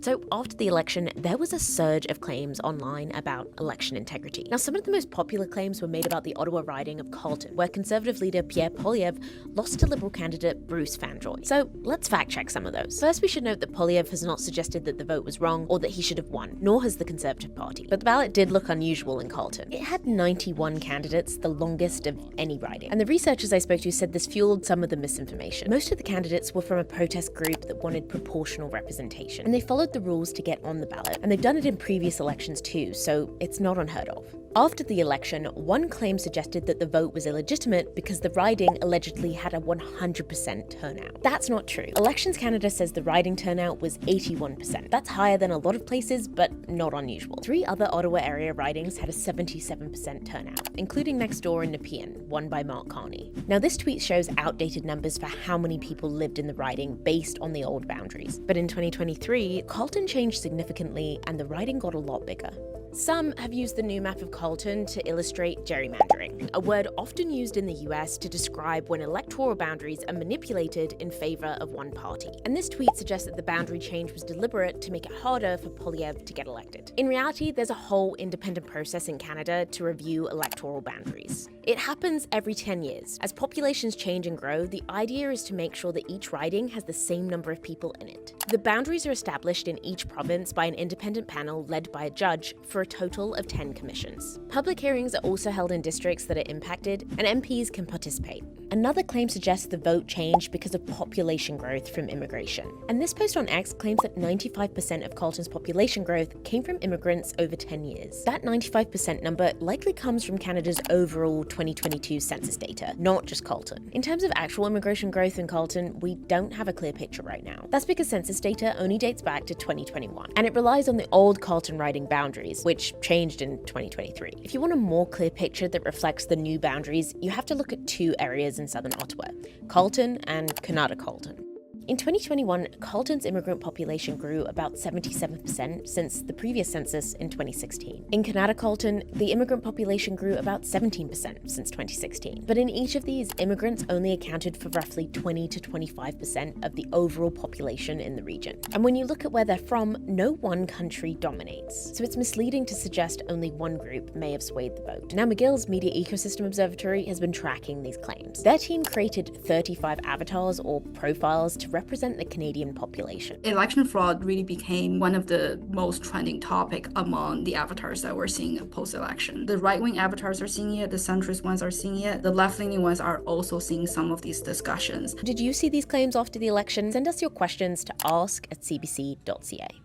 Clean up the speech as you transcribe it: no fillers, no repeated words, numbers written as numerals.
So after the election, there was a surge of claims online about election integrity. Now, some of the most popular claims were made about the Ottawa riding of Carleton, where Conservative leader Pierre Poilievre lost to Liberal candidate Bruce Fanjoy. So let's fact check some of those. First, we should note that Poilievre has not suggested that the vote was wrong or that he should have won, nor has the Conservative Party. But the ballot did look unusual in Carleton. It had 91 candidates, the longest of any riding. And the researchers I spoke to said this fueled some of the misinformation. Most of the candidates were from a protest group that wanted proportional representation, and they followed the rules to get on the ballot. And they've done it in previous elections too, so it's not unheard of. After the election, one claim suggested that the vote was illegitimate because the riding allegedly had a 100% turnout. That's not true. Elections Canada says the riding turnout was 81%. That's higher than a lot of places, but not unusual. 3 other Ottawa area ridings had a 77% turnout, including next door in Nepean, won by Mark Carney. Now, this tweet shows outdated numbers for how many people lived in the riding based on the old boundaries. But in 2023, Carleton changed significantly and the riding got a lot bigger. Some have used the new map of Carleton to illustrate gerrymandering, a word often used in the US to describe when electoral boundaries are manipulated in favor of one party. And this tweet suggests that the boundary change was deliberate to make it harder for Poilievre to get elected. In reality, there's a whole independent process in Canada to review electoral boundaries. It happens every 10 years. As populations change and grow, the idea is to make sure that each riding has the same number of people in it. The boundaries are established in each province by an independent panel led by a judge for a total of 10 commissions. Public hearings are also held in districts that are impacted, and MPs can participate. Another claim suggests the vote changed because of population growth from immigration. And this post on X claims that 95% of Carleton's population growth came from immigrants over 10 years. That 95% number likely comes from Canada's overall 2022 census data, not just Carleton. In terms of actual immigration growth in Carleton, we don't have a clear picture right now. That's because census data only dates back to 2021, and it relies on the old Carleton riding boundaries, which changed in 2023. If you want a more clear picture that reflects the new boundaries, you have to look at 2 areas in southern Ottawa, Carleton and Carleton. In 2021, Carleton's immigrant population grew about 77% since the previous census in 2016. In Carleton, the immigrant population grew about 17% since 2016. But in each of these, immigrants only accounted for roughly 20 to 25% of the overall population in the region. And when you look at where they're from, no one country dominates. So it's misleading to suggest only one group may have swayed the vote. Now, McGill's Media Ecosystem Observatory has been tracking these claims. Their team created 35 avatars or profiles to represent the Canadian population. Election fraud really became one of the most trending topic among the avatars that we're seeing post-election. The right-wing avatars are seeing it, the centrist ones are seeing it, the left-leaning ones are also seeing some of these discussions. Did you see these claims after the election? Send us your questions to ask@cbc.ca.